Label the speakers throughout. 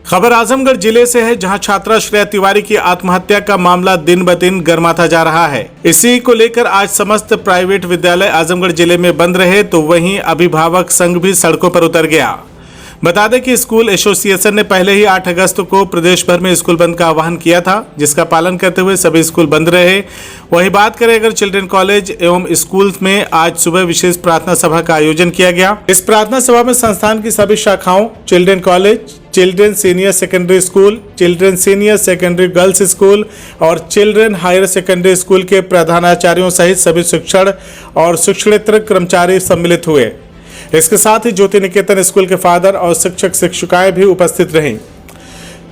Speaker 1: खबर आजमगढ़ जिले से है, जहां छात्रा श्रेया तिवारी की आत्महत्या का मामला दिन ब दिन गर्माता जा रहा है। इसी को लेकर आज समस्त प्राइवेट विद्यालय आजमगढ़ जिले में बंद रहे, तो वहीं अभिभावक संघ भी सड़कों पर उतर गया। बता दें कि स्कूल एसोसिएशन ने पहले ही 8 अगस्त को प्रदेश भर में स्कूल बंद का आह्वान किया था, जिसका पालन करते हुए सभी स्कूल बंद रहे। वहीं बात करें अगर चिल्ड्रन कॉलेज एवं स्कूल में आज सुबह विशेष प्रार्थना सभा का आयोजन किया गया। इस प्रार्थना सभा में संस्थान की सभी शाखाओं, children college, children senior secondary school, children senior secondary girls school और चिल्ड्रन हायर सेकेंडरी स्कूल के प्रधानाचार्यों सहित सभी शिक्षण और शिक्षणेतर कर्मचारी सम्मिलित हुए। इसके साथ ही ज्योति निकेतन स्कूल के फादर और शिक्षक शिक्षिकाएं भी उपस्थित रहीं।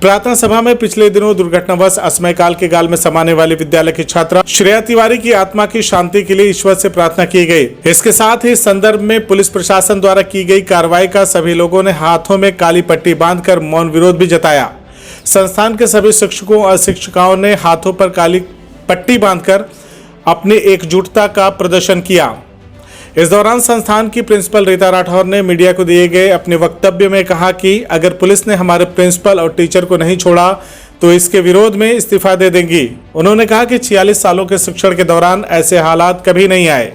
Speaker 1: प्रार्थना सभा में पिछले दिनों दुर्घटनावश असमय काल के गाल में समाने वाली विद्यालय की छात्रा श्रेया तिवारी की आत्मा की शांति के लिए ईश्वर से प्रार्थना की गई। इसके साथ ही संदर्भ में पुलिस प्रशासन द्वारा की गई कार्रवाई का सभी लोगों ने हाथों में काली पट्टी बांधकर मौन विरोध भी जताया। संस्थान के सभी शिक्षकों और शिक्षिकाओं ने हाथों पर काली पट्टी बांधकर अपनी एकजुटता का प्रदर्शन किया। इस दौरान संस्थान की प्रिंसिपल रीता राठौर ने मीडिया को दिए गए अपने वक्तव्य में कहा कि अगर पुलिस ने हमारे प्रिंसिपल और टीचर को नहीं छोड़ा तो इसके विरोध में इस्तीफा दे देंगी। उन्होंने कहा कि 46 सालों के शिक्षण के दौरान ऐसे हालात कभी नहीं आए।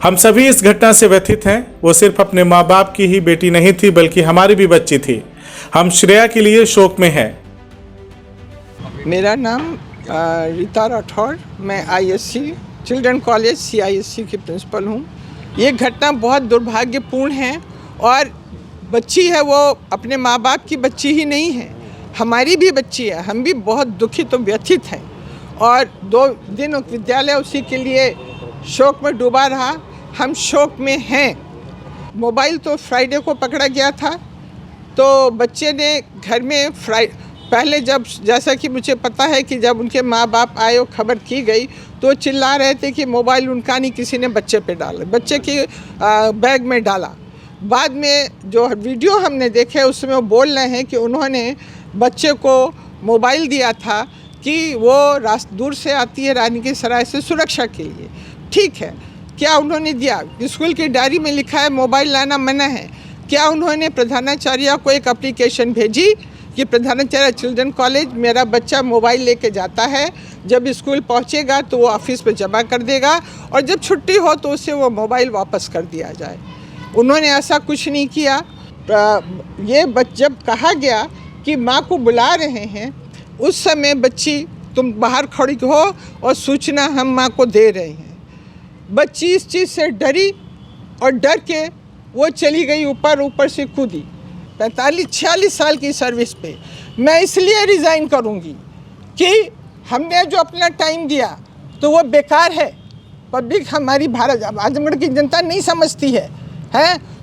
Speaker 1: हम सभी इस घटना से व्यथित हैं। वो सिर्फ अपने माँ बाप की ही बेटी नहीं थी, बल्कि हमारी भी बच्ची थी। हम श्रेया के लिए शोक में हैं।
Speaker 2: मेरा नाम रीता राठौर, मैं ISC चिल्ड्रन कॉलेज CISC की प्रिंसिपल हूँ। ये घटना बहुत दुर्भाग्यपूर्ण है और बच्ची है वो अपने माँ बाप की बच्ची ही नहीं है, हमारी भी बच्ची है। हम भी बहुत दुखित और व्यथित हैं और 2 दिन विद्यालय उसी के लिए शोक में डूबा रहा। हम शोक में हैं। मोबाइल तो फ्राइडे को पकड़ा गया था, तो बच्चे ने घर में पहले जब, जैसा कि मुझे पता है कि जब उनके माँ बाप आए और खबर की गई तो चिल्ला रहे थे कि मोबाइल उनका नहीं, किसी ने बच्चे पे डाला, बच्चे की बैग में डाला। बाद में जो वीडियो हमने देखे उसमें वो बोल रहे हैं कि उन्होंने बच्चे को मोबाइल दिया था कि वो दूर से आती है रानी की सराय से सुरक्षा के लिए। ठीक है, क्या उन्होंने दिया? स्कूल की डायरी में लिखा है मोबाइल लाना मना है। क्या उन्होंने प्रधानाचार्य को एक एप्लीकेशन भेजी कि प्रधानाचार्य चिल्ड्रन कॉलेज मेरा बच्चा मोबाइल लेके जाता है, जब स्कूल पहुंचेगा तो वो ऑफिस पे जमा कर देगा और जब छुट्टी हो तो उसे वो मोबाइल वापस कर दिया जाए? उन्होंने ऐसा कुछ नहीं किया। ये जब कहा गया कि माँ को बुला रहे हैं, उस समय बच्ची तुम बाहर खड़ी हो और सूचना हम माँ को दे रहे हैं। बच्ची इस चीज़ से डरी और डर के वो चली गई, ऊपर से कूदी। 45-46 साल की सर्विस पे मैं इसलिए रिज़ाइन करूँगी कि हमने जो अपना टाइम दिया तो वो बेकार है। पब्लिक हमारी भारत आजमगढ़ की जनता नहीं समझती है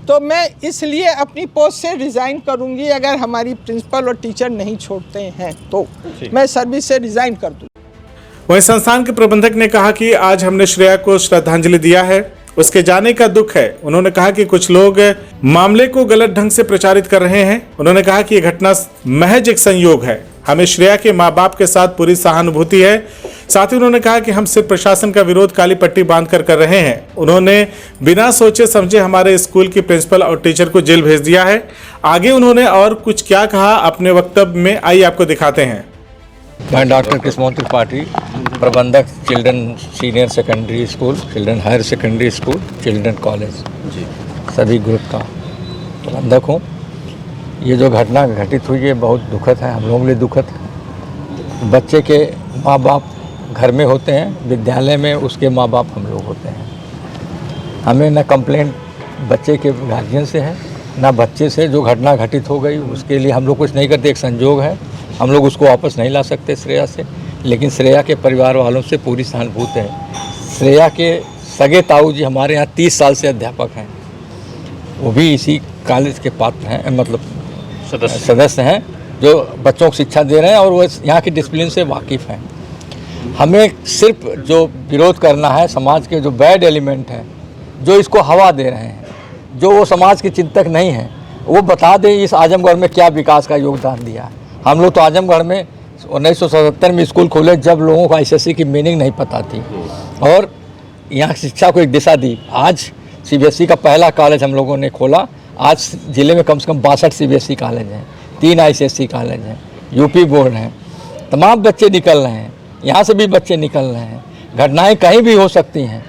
Speaker 2: तो मैं इसलिए अपनी पोस्ट से रिज़ाइन करूँगी। अगर हमारी प्रिंसिपल और टीचर नहीं छोड़ते हैं तो मैं सर्विस से रिज़ाइन कर दूँ।
Speaker 1: वहीं संस्थान के प्रबंधक ने कहा कि आज हमने श्रेया को श्रद्धांजलि दिया है, उसके जाने का दुख है। उन्होंने कहा कि कुछ लोग मामले को गलत ढंग से प्रचारित कर रहे हैं। उन्होंने कहा कि यह घटना महज एक संयोग है। हमें श्रेया के माँ बाप के साथ पूरी सहानुभूति है। साथ ही उन्होंने कहा कि हम सिर्फ प्रशासन का विरोध काली पट्टी बांधकर कर रहे हैं। उन्होंने बिना सोचे समझे हमारे स्कूल की प्रिंसिपल और टीचर को जेल भेज दिया है। आगे उन्होंने और कुछ क्या कहा अपने वक्तव्य में, आइए आपको दिखाते हैं।
Speaker 3: मैं डॉक्टर कृष्णमोहन त्रिपाठी, प्रबंधक children senior secondary school, children higher secondary school, children college सभी ग्रुप का प्रबंधक हूँ। ये जो घटना घटित हुई है बहुत दुखद है, हम लोगों के लिए दुखद है। बच्चे के माँ बाप घर में होते हैं, विद्यालय में उसके माँ बाप हम लोग होते हैं। हमें न कंप्लेंट बच्चे के गार्जियन से है न बच्चे से। जो घटना घटित हो गई उसके लिए हम लोग कुछ नहीं करते, एक संजोग है, हम लोग उसको वापस नहीं ला सकते श्रेया से। लेकिन श्रेया के परिवार वालों से पूरी सहानुभूति है। श्रेया के सगे ताऊ जी हमारे यहाँ 30 साल से अध्यापक हैं, वो भी इसी कॉलेज के पात्र हैं, मतलब सदस्य हैं, जो बच्चों को शिक्षा दे रहे हैं और वो यहाँ की डिसिप्लिन से वाकिफ़ हैं। हमें सिर्फ जो विरोध करना है समाज के जो बैड एलिमेंट हैं, जो इसको हवा दे रहे हैं, जो वो समाज के चिंतक नहीं हैं, वो बता दें इस आजमगढ़ में क्या विकास का योगदान दिया है। हम लोग तो आजमगढ़ में 1977 में स्कूल खोले जब लोगों को ICSE की मीनिंग नहीं पता थी और यहाँ शिक्षा को एक दिशा दी। आज CBSE का पहला कॉलेज हम लोगों ने खोला। आज ज़िले में कम से कम 62 CBSE कॉलेज हैं। 3 ICSE कॉलेज हैं, यूपी बोर्ड हैं, तमाम बच्चे निकल रहे हैं, यहाँ से भी बच्चे निकल रहे हैं। घटनाएं कहीं भी हो सकती हैं,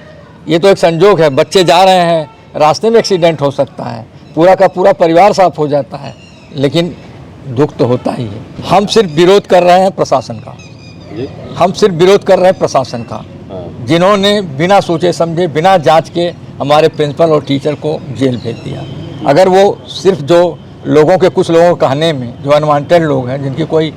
Speaker 3: ये तो एक संजोग है। बच्चे जा रहे हैं, रास्ते में एक्सीडेंट हो सकता है, पूरा का पूरा परिवार साफ हो जाता है, लेकिन दुख तो होता ही है। हम सिर्फ विरोध कर रहे हैं प्रशासन का, हम सिर्फ विरोध कर रहे हैं प्रशासन का, जिन्होंने बिना सोचे समझे, बिना जांच के हमारे प्रिंसिपल और टीचर को जेल भेज दिया। अगर वो सिर्फ जो लोगों के, कुछ लोगों के कहने में, जो अनवांटेड लोग हैं, जिनकी कोई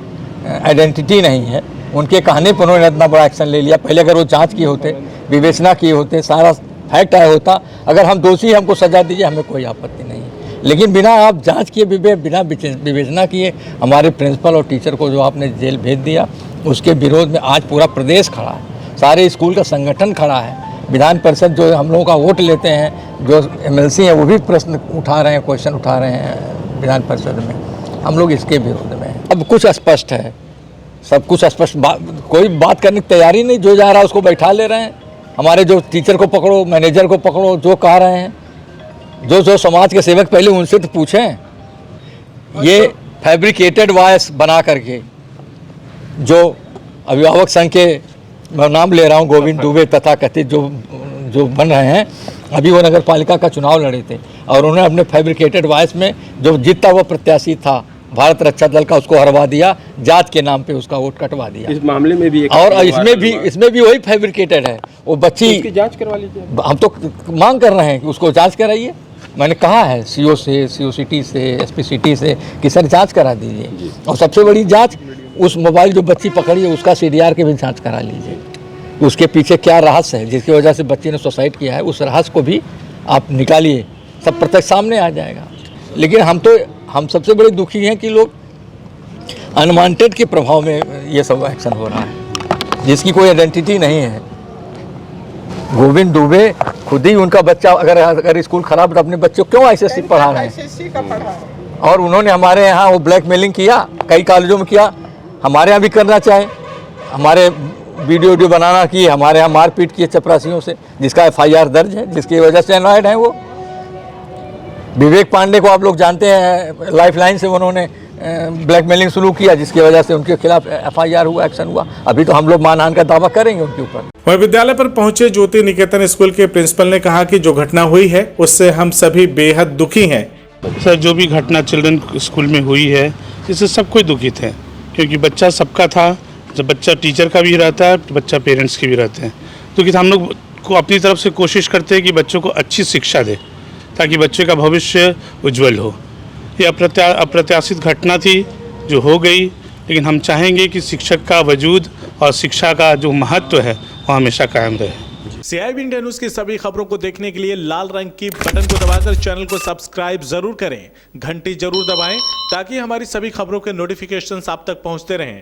Speaker 3: आइडेंटिटी नहीं है, उनके कहने पर उन्होंने इतना बड़ा एक्शन ले लिया। पहले अगर वो जांच किए होते, विवेचना किए होते, सारा फैक्ट आया होता, अगर हम दोषी, हमको सजा दीजिए, हमें कोई आपत्ति नहीं है। लेकिन बिना आप जांच किए, बिना विवेचना किए हमारे प्रिंसिपल और टीचर को जो आपने जेल भेज दिया, उसके विरोध में आज पूरा प्रदेश खड़ा है, सारे स्कूल का संगठन खड़ा है। विधान परिषद जो हम लोगों का वोट लेते हैं, जो MLC हैं, वो भी प्रश्न उठा रहे हैं, क्वेश्चन उठा रहे हैं विधान परिषद में। हम लोग इसके विरोध में हैं। अब कुछ स्पष्ट है, सब कुछ स्पष्ट, कोई बात करने की तैयारी नहीं, जो जा रहा है उसको बैठा ले रहे हैं। हमारे जो टीचर को पकड़ो, मैनेजर को पकड़ो, जो कह रहे हैं, जो समाज के सेवक, पहले उनसे तो पूछें। ये फैब्रिकेटेड वॉइस बना करके जो अभिभावक संघ के, मैं नाम ले रहा हूँ, गोविंद दुबे तथा कथित जो बन रहे हैं, अभी वो नगर पालिका का चुनाव लड़े थे और उन्होंने अपने फैब्रिकेटेड वॉइस में जो जीतता हुआ प्रत्याशी था भारत रक्षा दल का, उसको हरवा दिया, जात के नाम पे उसका वोट कटवा दिया।
Speaker 4: इस मामले में भी
Speaker 3: और इसमें भी वही फैब्रिकेटेड है। वो बच्ची,
Speaker 4: उसकी जांच करवा लीजिए।
Speaker 3: हम तो मांग कर रहे हैं कि उसको जांच कराइए। मैंने कहा है CO से, COCT से, SPCT से कि सर जांच करा दीजिए। और सबसे बड़ी जांच, उस मोबाइल जो बच्ची पकड़ी है उसका CDR के भी जांच करा लीजिए। उसके पीछे क्या रहस्य है जिसकी वजह से बच्ची ने सुसाइड किया है, उस रहस्य को भी आप निकालिए, सब प्रत्यक्ष सामने आ जाएगा। लेकिन हम सबसे बड़े दुखी हैं कि लोग अनवांटेड के प्रभाव में ये सब एक्शन हो रहा है, जिसकी कोई आइडेंटिटी नहीं है। गोविंद दुबे खुद ही, उनका बच्चा अगर स्कूल खराब, तो अपने बच्चों को क्यों ICSE पढ़ा रहे हैं? और उन्होंने हमारे यहाँ वो ब्लैकमेलिंग किया, कई कॉलेजों में किया, हमारे यहाँ भी करना चाहे। हमारे वीडियो बनाना की, हमारे यहाँ मारपीट की चपरासियों से, जिसका FIR दर्ज है, जिसकी वजह से अनॉयड है वो। विवेक पांडे को आप लोग जानते हैं, लाइफलाइन से उन्होंने ब्लैकमेलिंग शुरू किया, जिसकी वजह से उनके खिलाफ FIR हुआ, एक्शन हुआ। अभी तो हम लोग मानहानि का दावा करेंगे उनके ऊपर।
Speaker 1: वहीं विद्यालय पर पहुंचे ज्योति निकेतन स्कूल के प्रिंसिपल ने कहा कि जो घटना हुई है उससे हम सभी बेहद दुखी हैं।
Speaker 5: सर, जो भी घटना चिल्ड्रन स्कूल में हुई है, इससे सब कोई दुखित है, क्योंकि बच्चा सबका था। जब बच्चा टीचर का भी रहता है तो बच्चा पेरेंट्स के भी रहते हैं। तो हम लोग को अपनी तरफ से कोशिश करते हैं कि बच्चों को अच्छी शिक्षा दे, ताकि बच्चे का भविष्य उज्जवल हो। ये अप्रत्याशित घटना थी जो हो गई, लेकिन हम चाहेंगे कि शिक्षक का वजूद और शिक्षा का जो महत्व है वो हमेशा कायम रहे।
Speaker 1: CIB इंडिया न्यूज की सभी खबरों को देखने के लिए लाल रंग की बटन को दबाकर चैनल को सब्सक्राइब जरूर करें, घंटी जरूर दबाएं ताकि हमारी सभी खबरों के नोटिफिकेशंस आप तक पहुंचते रहें।